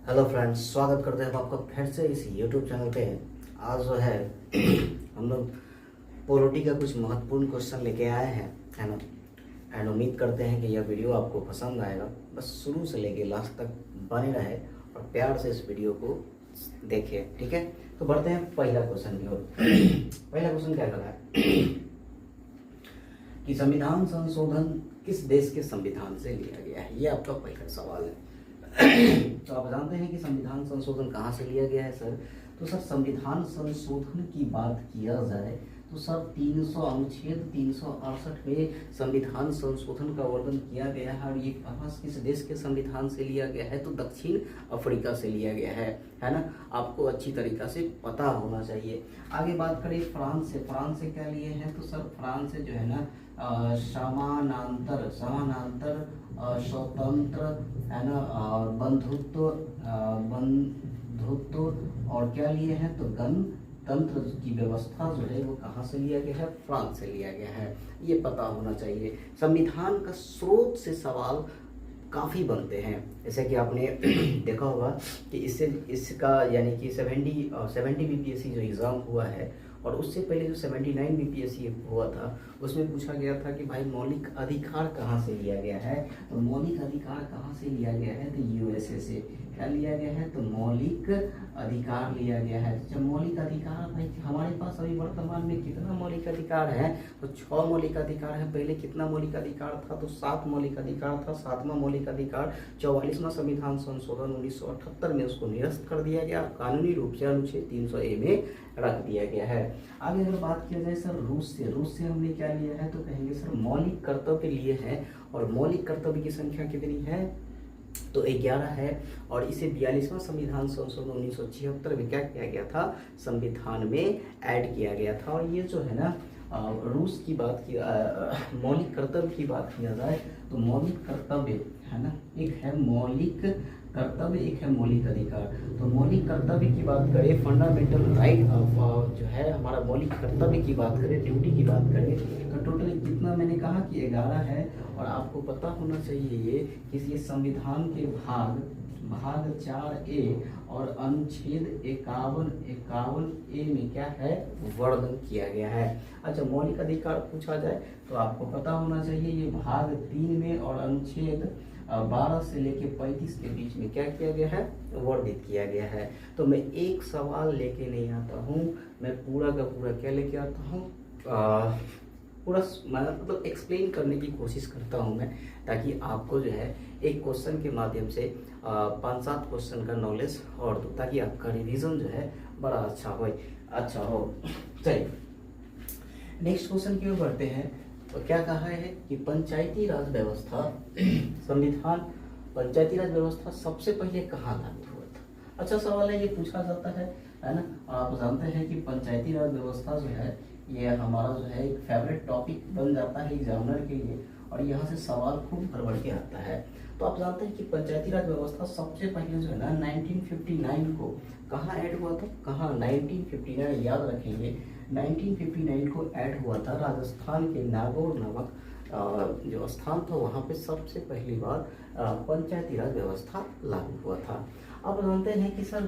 Hello friends, स्वागत करते हैं आपका फिर से इस यूट्यूब चैनल पे। आज जो है हम लोग पॉलिटी का कुछ महत्वपूर्ण क्वेश्चन लेके आए हैं, है ना। एंड उम्मीद करते हैं कि यह वीडियो आपको पसंद आएगा। बस शुरू से लेके लास्ट तक बने रहे और प्यार से इस वीडियो को देखिए, ठीक है। तो बढ़ते हैं पहला क्वेश्चन की ओर। पहला क्वेश्चन क्या कर रहा है कि संविधान संशोधन किस देश के संविधान से लिया गया है। ये आपका पहला सवाल है। तो आप जानते हैं कि संविधान संशोधन कहाँ से लिया गया है सर। तो सर संविधान संशोधन की बात किया जाए तो सर 300 अनुच्छेद 368 में संविधान संशोधन का वर्णन किया गया है। और ये कहाँ किस देश के संविधान से लिया गया है तो दक्षिण अफ्रीका से लिया गया है ना। आपको अच्छी तरीका से पता होना चाहिए। आगे बात करें फ्रांस से। फ्रांस से क्या लिए हैं तो सर फ्रांस से जो है ना समानांतर स्वतंत्र, है ना, और बंधुत्व और क्या लिए हैं तो गणतंत्र की व्यवस्था जो है वो कहाँ से लिया गया है, फ्रांस से लिया गया है। ये पता होना चाहिए। संविधान का स्रोत से सवाल काफ़ी बनते हैं, जैसे कि आपने देखा होगा कि इसका यानी कि 70 बीपीएससी जो एग्ज़ाम हुआ है और उससे पहले जो 79 बीपीएससी हुआ था उसमें पूछा गया था कि भाई मौलिक अधिकार कहाँ से लिया गया है। तो मौलिक अधिकार कहाँ से लिया गया है तो यूएसए से। क्या लिया गया है तो मौलिक अधिकार लिया गया है। जब मौलिक अधिकार भाई हमारे पास अभी वर्तमान में कितना मौलिक अधिकार है तो 6 मौलिक अधिकार है। पहले कितना मौलिक अधिकार था तो 7 मौलिक अधिकार था। 7वां मौलिक अधिकार 44वां संविधान संशोधन 1978 में उसको निरस्त कर दिया गया। कानूनी रूप से अनुच्छेद 300A में रख दिया गया है। आगे अगर बात किया जाए सर रूस से हमने क्या लिया है तो कहेंगे सर मौलिक कर्तव्य लिए हैं। और मौलिक कर्तव्य की संख्या कितनी है तो 11 है। और इसे 42वां संविधान संशोधन 1976 में क्या किया गया था, संविधान में ऐड किया गया था। और ये जो है ना रूस की बात की मौलिक कर्तव्य की बात किया जाए तो मौलिक कर्तव्य है ना, एक है मौलिक कर्तव्य, एक है मौलिक अधिकार। तो मौलिक कर्तव्य की बात करें, फंडामेंटल राइट ऑफ जो है हमारा मौलिक कर्तव्य की बात करें, ड्यूटी की बात करें तो टोटल कितना मैंने कहा कि 11 है। और आपको पता होना चाहिए ये कि ये संविधान के भाग 4A और अनुच्छेद 51A में क्या है वर्णन किया गया है। अच्छा, मौलिक अधिकार पूछा जाए तो आपको पता होना चाहिए ये भाग 3 में और अनुच्छेद 12 से लेके 35 के बीच में क्या किया गया है, वर्णित किया गया है। तो मैं एक सवाल लेके नहीं आता हूँ, मैं पूरा का पूरा क्या लेके आता हूँ, पूरा मतलब एक्सप्लेन करने की कोशिश करता हूँ मैं, ताकि आपको जो है एक क्वेश्चन के माध्यम से 5-7 क्वेश्चन का नॉलेज और दो, ताकि आपका रिवीजन जो है बड़ा अच्छा हो। चलिए नेक्स्ट क्वेश्चन की ओर बढ़ते हैं। तो क्या कहा है कि पंचायती राज व्यवस्था संविधान पंचायती राज व्यवस्था सबसे पहले कहाँ लागू हुआ था। अच्छा सवाल है, ये पूछा जाता है ना। आप जानते हैं कि पंचायती राज व्यवस्था जो है ये हमारा जो है एक फेवरेट टॉपिक बन जाता है एग्जामिनर के लिए, और यहाँ से सवाल खूब भर के आता है। तो आप जानते हैं कि पंचायती राज व्यवस्था सबसे पहले जो है ना 1959 को कहाँ ऐड हुआ था, कहाँ 1959 याद रखेंगे, 1959 को ऐड हुआ था राजस्थान के नागौर नामक जो स्थान था, वहाँ पे सबसे पहली बार पंचायती राज व्यवस्था लागू हुआ था। अब जानते हैं कि सर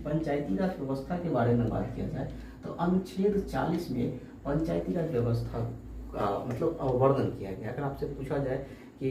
पंचायती राज व्यवस्था के बारे में बात किया जाए तो अनुच्छेद 40 में पंचायती राज व्यवस्था का मतलब वर्णन किया गया। अगर आपसे पूछा जाए कि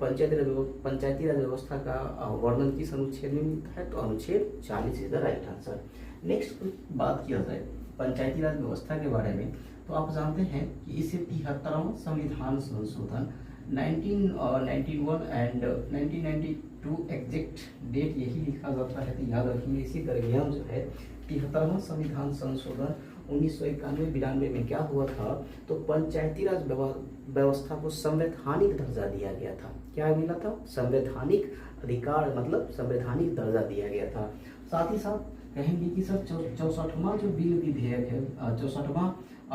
पंचायती राज व्यवस्था का वर्णन किस अनुच्छेद में मिलता है तो अनुच्छेद 40 is the right answer. Next बात किया जाए पंचायती राज व्यवस्था के बारे में तो आप जानते हैं कि इसे 73वां संविधान संशोधन 1991 एंड 1992 एग्जैक्ट डेट यही लिखा जाता है, तो याद रखिए इसी दरमियान जो है 73वां संविधान संशोधन 1991-92 में क्या हुआ था तो पंचायती राज व्यवस्था को संवैधानिक दर्जा दिया गया था। क्या मिला था, संवैधानिक अधिकार, मतलब संवैधानिक दर्जा दिया गया था। साथ ही साथ कहेंगे कि सर 64वां जो बिल विधेयक है, 64वां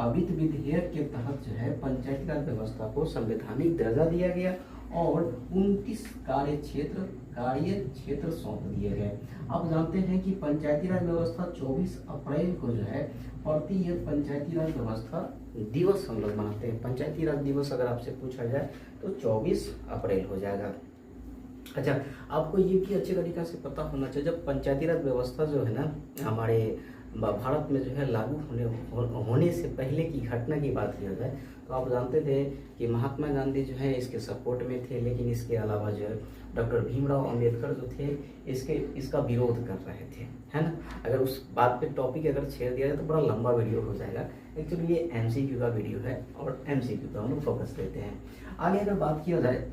वित्त विधेयक के तहत जो है पंचायती राज व्यवस्था को संवैधानिक दर्जा दिया गया और 29 कार्य क्षेत्र सौंप दिए गए। आप जानते हैं कि पंचायती राज व्यवस्था 24 अप्रैल को जो है प्रति ईयर पंचायती राज व्यवस्था दिवस हम लोग मनाते हैं। पंचायती राज दिवस अगर आपसे पूछा जाए तो 24 अप्रैल हो जाएगा। अच्छा, आपको ये भी अच्छे तरीक़ा से पता होना चाहिए, जब पंचायती राज व्यवस्था जो है ना हमारे भारत में जो है लागू होने से पहले की घटना की बात किया जाए, तो आप जानते थे कि महात्मा गांधी जो है इसके सपोर्ट में थे, लेकिन इसके अलावा जो है डॉक्टर भीमराव अंबेडकर जो थे इसका विरोध कर रहे थे, है ना। अगर उस बात पे टॉपिक अगर छेड़ दिया जाए तो बड़ा लंबा वीडियो हो जाएगा। एक्चुअली ये एमसीक्यू का वीडियो है और एमसीक्यू पे हम लोग फोकस देते हैं। आगे अगर बात किया जाए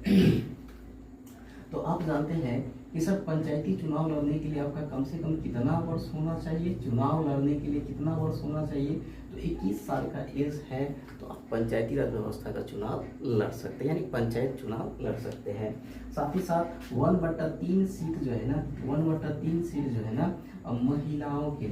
तो आप जानते हैं कि सर पंचायती चुनाव लड़ने के लिए आपका कम से कम कितना वर्ष होना चाहिए, चुनाव लड़ने के लिए कितना वर्ष होना चाहिए। तो 21 साल का एज है तो आप पंचायती राज व्यवस्था का चुनाव लड़ सकते हैं, यानी पंचायत चुनाव लड़ सकते हैं। साथ ही साथ 1/3 सीट जो है ना, 1/3 सीट जो है ना महिलाओं के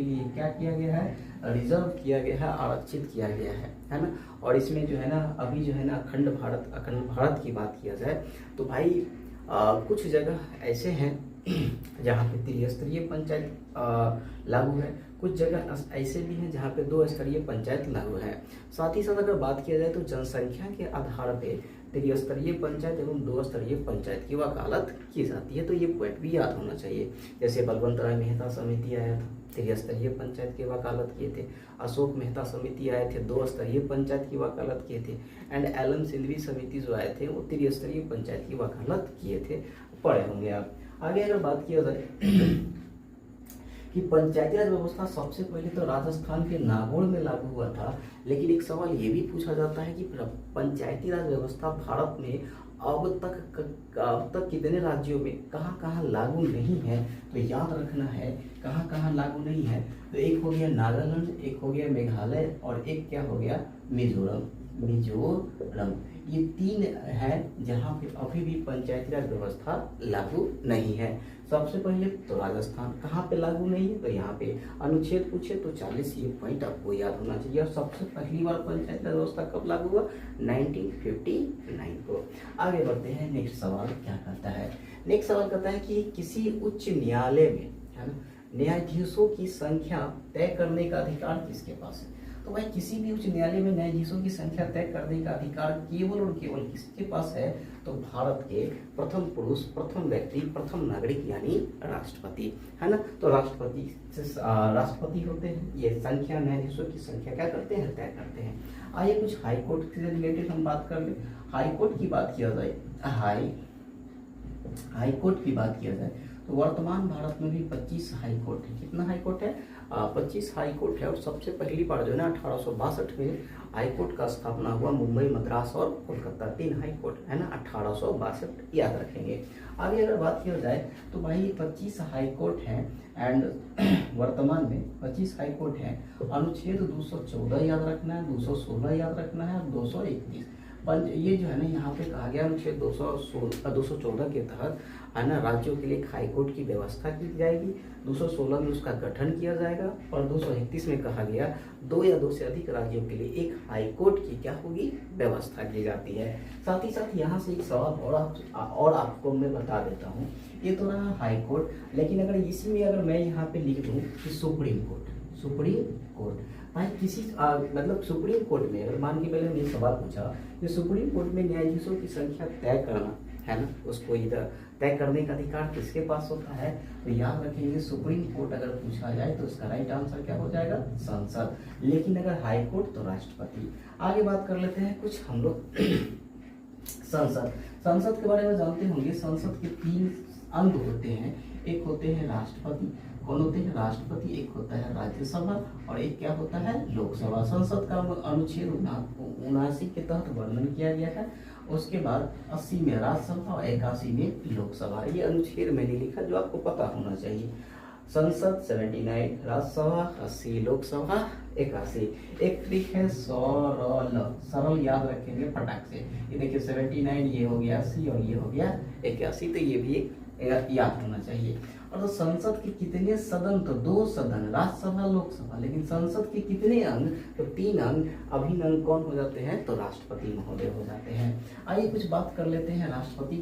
लिए क्या किया गया है, रिजर्व किया गया है, आरक्षित किया गया है ना। और इसमें जो है ना अभी जो है ना अखंड भारत की बात किया जाए तो भाई कुछ जगह ऐसे हैं जहाँ पे त्रिस्तरीय पंचायत लागू है, कुछ जगह ऐसे भी हैं जहाँ पे 2 स्तरीय पंचायत लागू है। साथ ही साथ अगर बात किया जाए तो जनसंख्या के आधार पे त्रिस्तरीय पंचायत एवं 2 स्तरीय पंचायत की वकालत की जाती है, तो ये पॉइंट भी याद होना चाहिए। जैसे बलवंत राय मेहता समिति आया था, त्रिस्तरीय पंचायत की वकालत किए थे। अशोक मेहता समिति आए थे, 2 स्तरीय पंचायत की वकालत किए थे। एंड एलन सिंघवी समिति जो आए थे वो त्रिस्तरीय पंचायत की वकालत किए थे, पढ़े होंगे आप। आगे अगर बात किया जाए कि पंचायती राज व्यवस्था सबसे पहले तो राजस्थान के नागौर में लागू हुआ था, लेकिन एक सवाल ये भी पूछा जाता है कि पंचायती राज व्यवस्था भारत में अब तक कितने राज्यों में कहाँ लागू नहीं है। तो याद रखना है कहाँ लागू नहीं है। तो एक हो गया नागालैंड, एक हो गया मेघालय और एक क्या हो गया मिजोरम। ये 3 है जहाँ पे अभी भी पंचायती राज व्यवस्था लागू नहीं है। सबसे पहले तो राजस्थान कहाँ पे लागू नहीं है, तो यहाँ पे अनुच्छेद पूछे तो 40 ये पॉइंट आपको याद होना चाहिए। और सबसे पहली बार पंचायती राज व्यवस्था कब लागू हुआ, 1959 को। आगे बढ़ते हैं, नेक्स्ट सवाल क्या कहता है। नेक्स्ट सवाल कहता है कि किसी उच्च न्यायालय में है ना न्यायाधीशों की संख्या तय करने का अधिकार किसके पास है। तो भाई किसी भी उच्च न्यायालय में न्यायाधीशों की संख्या तय करने का अधिकार केवल और केवल किसके पास है, तो भारत के प्रथम पुरुष, प्रथम व्यक्ति, प्रथम नागरिक यानी राष्ट्रपति, है ना। तो राष्ट्रपति होते हैं, ये संख्या न्यायाधीशों की संख्या क्या करते हैं, तय करते हैं। आइए कुछ हाई कोर्ट से रिलेटेड हम बात कर ले। हाई कोर्ट की बात किया जाए, हाई कोर्ट की बात किया जाए तो वर्तमान भारत में भी 25 हाई कोर्ट है। कितना हाई कोर्ट है, 25 हाई कोर्ट है। और सबसे पहली बार जो है ना 1862 में हाई कोर्ट का स्थापना हुआ। मुंबई, मद्रास और कोलकाता 3 हाई कोर्ट है ना, 1862 याद रखेंगे। आगे अगर बात किया जाए तो भाई 25 हाई कोर्ट हैं एंड वर्तमान में 25 हाई कोर्ट हैं। अनुच्छेद 214 याद रखना है, 216 याद रखना है और 231। ये जो है ना यहाँ पे कहा गया अनुच्छेद 214 के तहत है ना राज्यों के लिए हाई कोर्ट की व्यवस्था की जाएगी। 216 में उसका गठन किया जाएगा और 231 में कहा गया 2 या 2 से अधिक राज्यों के लिए एक हाई कोर्ट की क्या होगी, व्यवस्था की जाती है। साथ ही साथ यहाँ से एक सवाल और आपको मैं बता देता हूँ। ये तो रहा हाई कोर्ट, लेकिन अगर इसी में अगर मैं यहाँ पे लिख दूँ कि सुप्रीम कोर्ट भाई किसी मतलब सुप्रीम कोर्ट में अगर मान के पहले मैंने सवाल पूछा कि सुप्रीम कोर्ट में न्यायाधीशों की संख्या तय करना है ना, उसको इधर तय करने का अधिकार किसके पास होता है, तो याद रखेंगे सुप्रीम कोर्ट अगर पूछा जाए तो इसका राइट आंसर क्या हो जाएगा, संसद। लेकिन अगर हाई कोर्ट तो राष्ट्रपति। आगे बात कर लेते हैं कुछ हम लोग संसद के बारे में जानते होंगे। संसद के 3 अंग होते हैं, एक होते हैं राष्ट्रपति, कौन होते हैं, राष्ट्रपति, एक होता है राज्यसभा और एक क्या होता है, लोकसभा। संसद का अनुच्छेद 79 के तहत वर्णन किया गया है। उसके बाद 80 में राज्यसभा और 81 में लोकसभा। ये अनुच्छेद मैंने लिखा जो आपको पता होना चाहिए। संसद 79, राज्यसभा 80, लोकसभा 81। एक ट्रिक है सरल याद रखेंगे फटाक से। ये देखिए 79 ये हो गया 80 और ये हो गया 81, तो ये भी याद होना चाहिए। और तो संसद के कितने सदन, तो 2 सदन, राज्यसभा लोकसभा, लेकिन संसद के कितने अंग, तो 3 अंग, अभिन्न अंग कौन हो जाते हैं, तो राष्ट्रपति महोदय हो जाते हैं। आइए कुछ बात कर लेते हैं राष्ट्रपति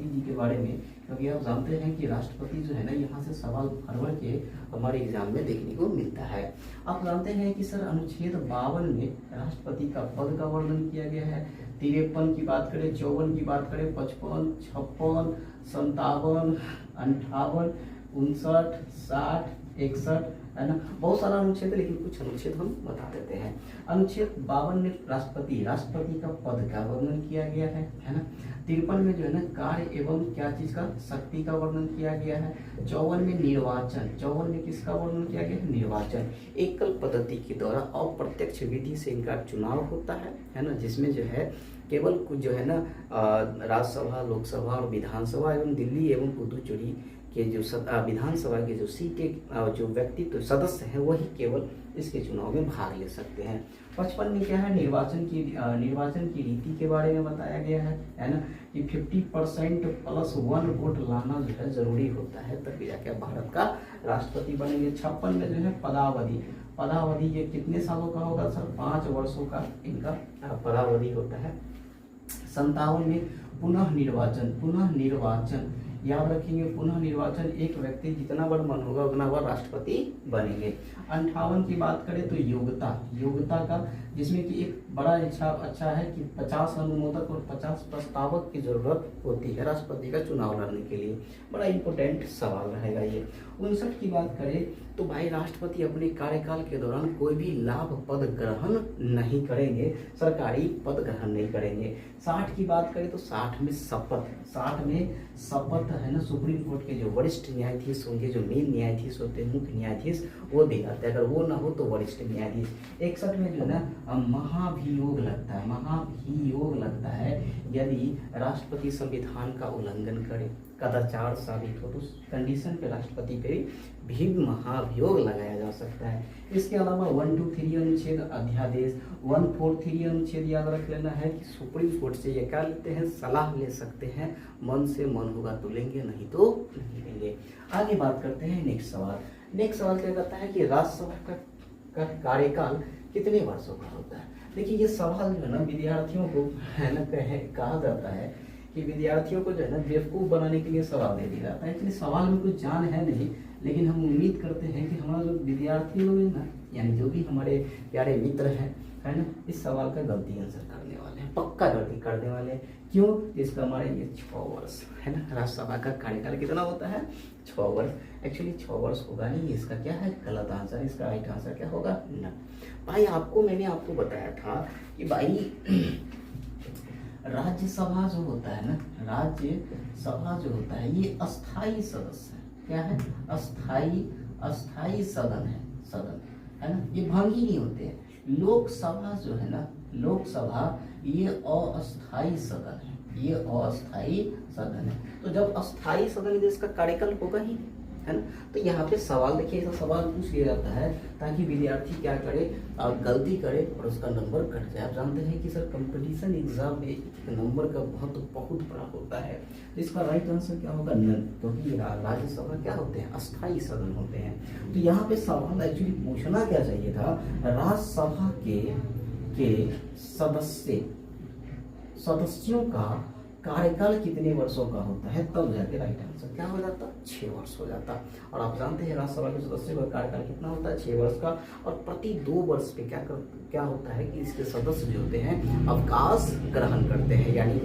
जी के बारे में, क्योंकि आप जानते हैं कि राष्ट्रपति जो है ना, यहाँ से सवाल भर के हमारे एग्जाम में देखने को मिलता है। आप जानते हैं कि सर अनुच्छेद 52 में राष्ट्रपति का पद का वर्णन किया गया है। 53 की बात करें, 54 की बात करें, 55, 56, 57, 58, 59, 60, 61, है ना, बहुत सारा अनुच्छेद है, लेकिन कुछ अनुच्छेद हम बता देते हैं। अनुच्छेद 52 में राष्ट्रपति का पद का वर्णन किया गया है ना। 53 में जो है ना कार्य एवं क्या चीज का, शक्ति का वर्णन किया गया है। 54 में निर्वाचन, 54 में किसका वर्णन किया गया है, निर्वाचन। एकल पद्धति के द्वारा अप्रत्यक्ष विधि से इनका चुनाव होता है ना, जिसमें जो है केवल कुछ जो है ना राज्यसभा, लोकसभा और विधानसभा एवं दिल्ली एवं पुदुचेरी के जो विधानसभा के जो सीटें, जो व्यक्तित्व सदस्य हैं, वही केवल इसके चुनाव में भाग ले सकते हैं। 55 में क्या है, निर्वाचन की रीति के बारे में बताया गया है ना, कि 50% + 1 वोट लाना जो है जरूरी होता है, तभी जाके भारत का राष्ट्रपति बनेंगे। 56 में जो है पदावधि ये कितने सालों का होगा सर, 5 वर्षों का इनका पदावधि होता है। 57 में पुनः निर्वाचन, याद रखेंगे, पुनः निर्वाचन, एक व्यक्ति जितना बार मन होगा उतना बार राष्ट्रपति बनेंगे। 58 की बात करें तो योग्यता का, जिसमें कि एक बड़ा अच्छा है कि 50 अनुमोदक और 50 प्रस्तावक की जरूरत होती है राष्ट्रपति का चुनाव लड़ने के लिए। बड़ा इंपॉर्टेंट सवाल रहेगा ये। 59 की बात करें तो भाई राष्ट्रपति अपने कार्यकाल के दौरान कोई भी लाभ पद ग्रहण नहीं करेंगे, सरकारी पद ग्रहण नहीं करेंगे। 60 की बात करें तो 60 में शपथ है ना, सुप्रीम कोर्ट के जो वरिष्ठ न्यायाधीश होंगे, जो मेन न्यायाधीश होते हैं, मुख्य न्यायाधीश, वो दिलाते हैं, अगर वो ना हो तो वरिष्ठ न्यायाधीश। 61 में जो है ना महाभियोग लगता है यदि राष्ट्रपति संविधान का उल्लंघन करे, कदाचार साबित हो, तो उस कंडीशन पे राष्ट्रपति पे भी महाभियोग लगाया जा सकता है। इसके अलावा 123 अनुच्छेद अध्यादेश, 143 अनुच्छेद याद रख लेना है कि सुप्रीम कोर्ट से ये क्या लेते हैं, सलाह ले सकते हैं, मन से मन होगा तो लेंगे, नहीं तो नहीं लेंगे। आगे बात करते हैं नेक्स्ट सवाल क्या कहता है कि राज्यसभा का कार्यकाल कितने वर्षों का होता है। देखिए ये सवाल जो है ना विद्यार्थियों को है ना कहा जाता है कि विद्यार्थियों को जो है ना बेवकूफ़ बनाने के लिए सवाल दे दिया जाता है। एक्चुअली सवाल में कुछ जान है नहीं, लेकिन हम उम्मीद करते हैं कि हमारा जो विद्यार्थी लोग हैं ना, यानी जो भी हमारे प्यारे मित्र हैं, है ना, इस सवाल का गलती आंसर करने वाले हैं, पक्का गलती करने वाले हैं। क्यों? इसका हमारे ये 6 वर्ष है ना, राज्यसभा का कार्यकाल कितना होता है, 6 वर्ष। एक्चुअली 6 वर्ष होगा नहीं, इसका क्या है गलत आंसर, इसका राइट आंसर क्या होगा ना। भाई मैंने आपको बताया था कि भाई राज्यसभा जो होता है ना, राज्यसभा जो होता है ये अस्थाई सदस्य है। क्या है? अस्थाई सदन है ना, ये भंगी नहीं होते हैं। लोकसभा जो है ना, लोकसभा ये अस्थाई सदन है, तो जब अस्थाई सदन है इसका कार्यकाल होगा ही, है ना। तो यहाँ पे सवाल देखिए, ऐसा सवाल पूछ लिया जाता है ताकि विद्यार्थी क्या करे, गलती करे और उसका नंबर कट जाए। आप जानते हैं कि सर कंपटीशन एग्जाम में एक नंबर का बहुत बड़ा होता है। इसका राइट आंसर क्या होगा, नन, क्योंकि राज्यसभा क्या होते हैं, अस्थाई सदन होते हैं। तो यहाँ पे सवाल एक्चुअली पूछना क्या चाहिए था, राज्यसभा के सदस्यों का कार्यकाल कितने वर्षों का होता है, तब जाके राइट आंसर क्या हो जाता, 6 वर्ष हो जाता। और आप जानते हैं राज्यसभा के सदस्यों का कार्यकाल कितना होता है, 6 वर्ष का। और प्रति 2 वर्ष पे क्या होता है कि इसके सदस्य जो होते हैं अवकाश ग्रहण करते हैं, यानी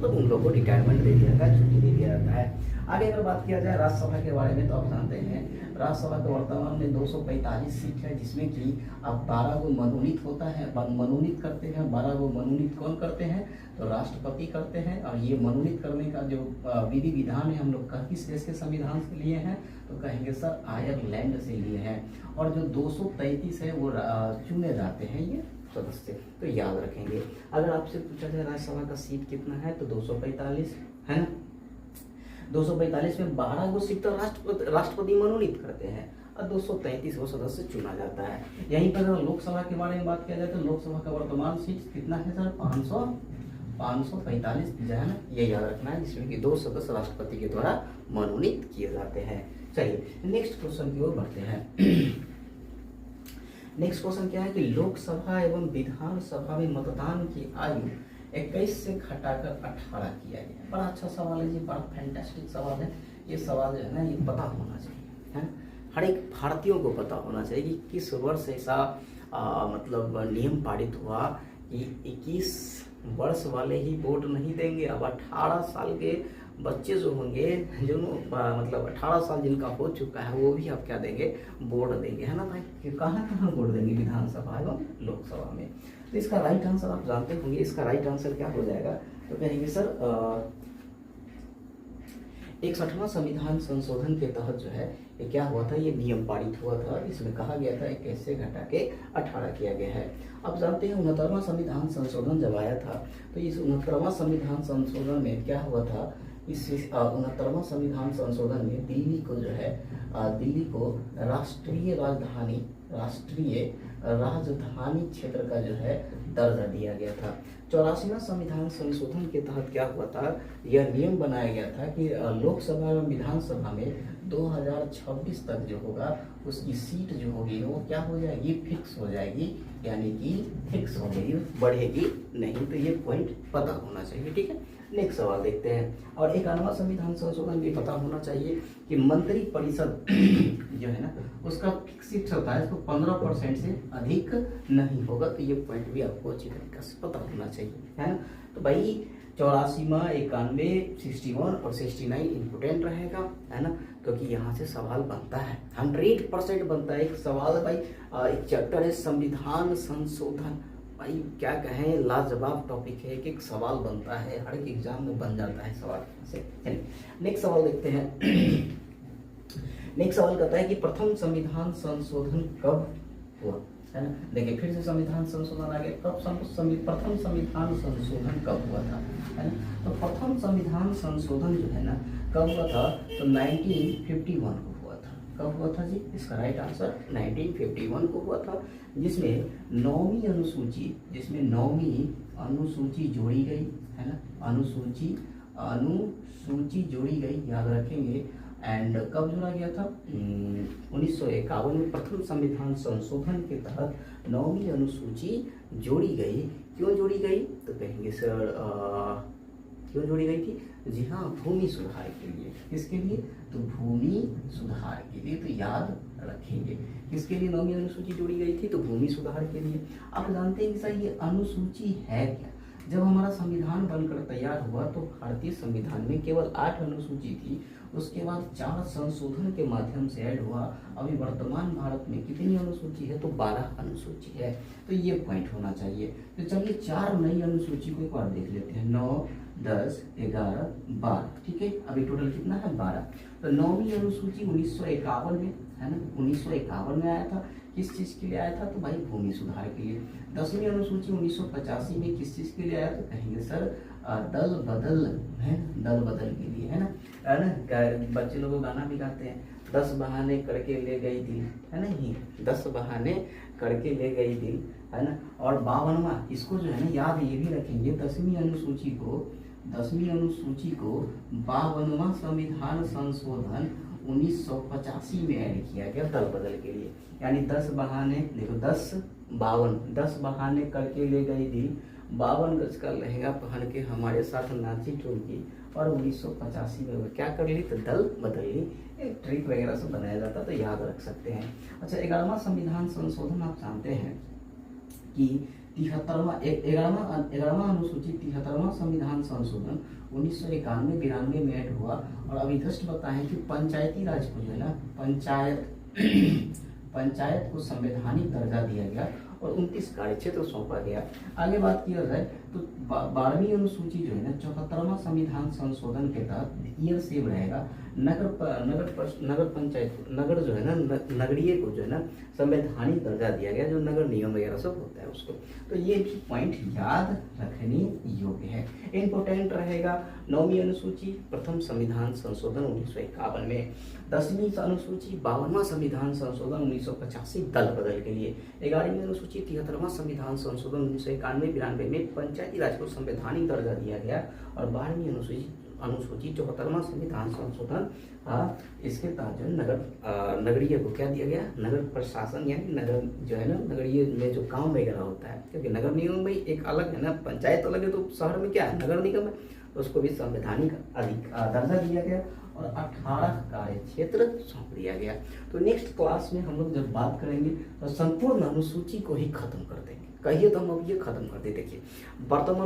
तो उन लोगों को रिटायरमेंट दे दिया जाता है, छुट्टी दे दिया जाता है। आगे अगर बात किया जाए राज्यसभा के बारे में, तो आप जानते हैं राज्यसभा का वर्तमान में 245 सीट है, जिसमें कि अब 12 को मनोनीत करते हैं। 12 को मनोनीत कौन करते हैं, तो राष्ट्रपति करते हैं। और ये मनोनीत करने का जो विधि विधान है हम लोग किस देश के संविधान से लिए हैं, तो कहेंगे सर आयरलैंड से लिए हैं। और जो 233 है वो चुने जाते हैं ये सदस्य, तो याद रखेंगे। अगर आपसे पूछा जाए राज्यसभा का सीट कितना है, तो 245 है ना। 245 में 12 को सीट तो राष्ट्रपति मनोनीत करते हैं और 233 वो सदस्य चुना जाता है। यहीं पर अगर लोकसभा के बारे में बात किया जाए तो लोकसभा का वर्तमान सीट कितना है सर, 545 जो है ना, ये याद रखना है, जिसमें कि 2 सदस्य राष्ट्रपति के द्वारा मनोनीत किए जाते हैं। चलिए नेक्स्ट क्वेश्चन की ओर बढ़ते हैं। नेक्स्ट क्वेश्चन क्या है कि लोकसभा एवं विधानसभा में मतदान की आयु 21 से घटाकर 18 किया गया। बड़ा अच्छा सवाल है जी, बड़ा फैंटास्टिक सवाल है। ये सवाल जो है ना, ये पता होना चाहिए, है हर एक भारतीयों को पता होना चाहिए कि किस वर्ष ऐसा मतलब नियम पारित हुआ कि 21 वर्ष वाले ही वोट नहीं देंगे। अब 18 साल के बच्चे जो होंगे, जो मतलब 18 साल जिनका हो चुका है, वो भी अब क्या देंगे, वोट देंगे, है ना भाई। कि कहाँ कहाँ वोट देंगे, विधानसभा एवं लोकसभा में। तो इसका राइट आंसर आप जानते होंगे, इसका राइट आंसर क्या हो जाएगा, तो कहेंगे सर 61वां संविधान संशोधन के तहत जो है ये क्या हुआ था, ये नियम पारित हुआ था। इसमें कहा गया था 21 से घटा के 18 किया गया है। अब जानते हैं 69वां संविधान संशोधन जब आया था, तो इस 69वां संविधान संशोधन में क्या हुआ था, इस 69वां संविधान संशोधन में दिल्ली को जो है, दिल्ली को राष्ट्रीय राजधानी क्षेत्र का जो है दर्जा दिया गया था। 84वां संविधान संशोधन के तहत क्या हुआ था, यह नियम बनाया गया था कि लोकसभा एवं विधानसभा में 2026 तक जो होगा उसकी सीट जो होगी वो क्या हो जाएगी, फिक्स हो जाएगी, यानी कि फिक्स हो गई, बढ़ेगी नहीं। तो ये पॉइंट पता होना चाहिए, ठीक है। नेक्स्ट सवाल देखते हैं। और 51वां संविधान संशोधन भी पता होना चाहिए कि मंत्री परिषद जो है ना, उसका फिक्स सीट होता है, तो 15% से अधिक नहीं होगा। तो ये पॉइंट भी आपको अच्छी तरीके से पता होना चाहिए, है ना। तो भाई 84वां, 91, 61 और 69 इम्पोर्टेंट रहेगा, है ना, क्योंकि यहाँ से सवाल बनता है, 100% बनता है। एक सवाल भाई, एक चैप्टर है संविधान संशोधन, भाई क्या कहें, लाजवाब टॉपिक है, एक सवाल बनता है, हर एक एग्जाम में बन जाता है सवाल से। नेक्स्ट सवाल देखते हैं। नेक्स्ट सवाल कहता है कि प्रथम संविधान संशोधन कब हुआ, है ना। देखिए फिर से संविधान संशोधन आ गया, प्रथम संविधान संशोधन कब हुआ था, है ना। तो प्रथम संविधान संशोधन जो है ना कब हुआ था, तो 1951 को हुआ था। कब हुआ था जी, इसका राइट आंसर 1951 को हुआ था, जिसमें 9वीं अनुसूची जोड़ी गई, है ना, अनुसूची जोड़ी गई, याद रखेंगे। एंड कब जोड़ा गया था, 1951 में प्रथम संविधान संशोधन के तहत 9वीं अनुसूची जोड़ी गई। क्यों जोड़ी गई, तो कहेंगे सर क्यों जोड़ी गई थी, जी हाँ, भूमि सुधार के लिए। किसके लिए, तो भूमि सुधार के लिए। तो याद रखेंगे किसके लिए 9वीं अनुसूची जोड़ी गई थी, तो भूमि सुधार के लिए। आप जानते हैं कि सर ये अनुसूची है क्या। जब हमारा संविधान बनकर तैयार हुआ तो भारतीय संविधान में केवल 8 अनुसूची थी, उसके बाद 4 संशोधन के माध्यम से ऐड हुआ। अभी वर्तमान भारत में कितनी अनुसूची है, तो 12 अनुसूची है। तो ये पॉइंट होना चाहिए। तो चलिए 4 नई अनुसूची को एक बार देख लेते हैं, 9, 10, 11, 12, ठीक है। अभी टोटल कितना है, 12। तो 9वीं अनुसूची 1951 में, है ना, 1951 में आया था। किस चीज़ के लिए आया था, तो भाई भूमि सुधार के लिए। 10वीं अनुसूची 1985 में किस चीज़ के लिए आया, तो कहेंगे सर दल बदल, है, दल बदल के लिए, है ना। बच्चे लोग गाना भी गाते हैं, 10 बहाने करके ले गई दिल, है ना, ही 10 बहाने करके ले गई दिल, है ना। और 52वां, इसको जो है ना याद ये भी रखेंगे, 10वीं अनुसूची को 52वां संविधान संशोधन 1985 में ऐड किया गया दल बदल के लिए। यानी 10 बहाने, देखो 10 बहाने करके ले गई दिल, 52 गज का लहंगा पहन के हमारे साथ नाची टोलकी, और 1985 में वो क्या कर ली, तो दल बदल ली। एक ट्रिक वगैरह से बनाया जाता, तो याद रख सकते हैं। अच्छा 11वां संविधान संशोधन आप जानते हैं कि 11वां अनुसूची 73वां संविधान संशोधन 1991-92 में ऐड हुआ। और अभी जस्ट बताएं कि पंचायती राज को जो है ना, पंचायत को संवैधानिक दर्जा दिया गया और 29 कार्य क्षेत्र सौंपा गया। आगे बात किया जाए तो 12वीं अनुसूची जो है ना 74वां संविधान संशोधन के तहत ईयर सेव रहेगा नगर पंचायत, नगर जो है ना, नगरीय को जो है ना संवैधानिक दर्जा दिया गया, जो नगर निगम वगैरह सब होता है उसको। तो ये भी पॉइंट याद रखने योग्य है, इम्पोर्टेंट रहेगा। 9वीं अनुसूची प्रथम संविधान संशोधन 1951 में, 10वीं अनुसूची 52वां संविधान संशोधन 1985 दल बदल के लिए, 11वीं अनुसूची 73वां संविधान संशोधन 1991-92 में पंचायती राज को संवैधानिक दर्जा दिया गया, और 12वीं अनुसूची 74वां संविधान संशोधन इसके तहत जो है नगरीय को क्या दिया गया, नगर प्रशासन यानी नगर जो है ना, नगरीय में जो काम वगैरह होता है, क्योंकि नगर निगम में एक अलग है ना, पंचायत अलग है, तो शहर में क्या है नगर निगम है, तो उसको भी संवैधानिक दर्जा दिया गया और 18 कार्य क्षेत्र सौंप दिया गया। तो नेक्स्ट क्लास में हम लोग जब बात करेंगे तो संपूर्ण अनुसूची को ही खत्म कर देंगे। कहिए तो हम अब ये खत्म कर दे। देखिए प्रथम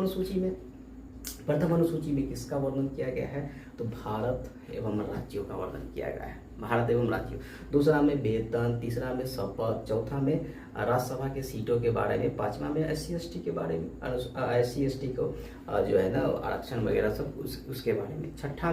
अनुसूची में किसका वर्णन किया गया है, तो भारत एवं राज्यों का वर्णन किया गया है, भारत एवं राज्यों। दूसरा में वेतन, तीसरा में शपथ, चौथा में राज्यसभा के सीटों के बारे में, पांचवा में SC/ST के बारे में, SC/ST को जो है ना आरक्षण वगैरह सब उसके बारे में। छठा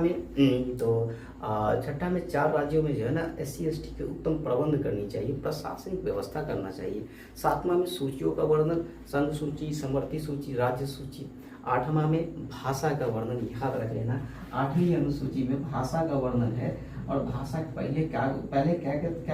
में 4 राज्यों में जो है ना SC/ST के उत्तम प्रबंध करनी चाहिए, प्रशासनिक व्यवस्था करना चाहिए। 7वां में सूचियों का वर्णन, संघ सूची, समवर्ती सूची, राज्य सूची। 8वां में भाषा का वर्णन, याद रख लेना 8वीं अनुसूची में भाषा का वर्णन है, और भाषा पहले क्या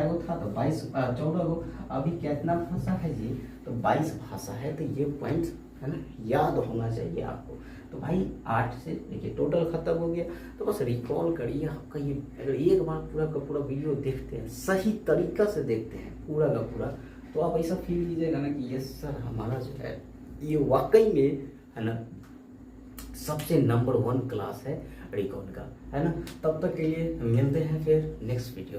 गो था, तो 14 गो, अभी कितना भाषा है जी, तो 22 भाषा है। तो ये पॉइंट है ना याद होना चाहिए आपको। तो भाई 8 से देखिए टोटल खत्म हो गया, तो बस रिकॉल करिए आपका ये, अगर एक बार पूरा का पूरा वीडियो देखते हैं, सही तरीका से देखते हैं पूरा का पूरा, तो आप ऐसा फील कीजिएगा ना कि ये सर हमारा जो है ये वाकई में है ना सबसे नंबर 1 क्लास है रिकॉल का, है ना। तब तक के लिए मिलते हैं फिर नेक्स्ट वीडियो में।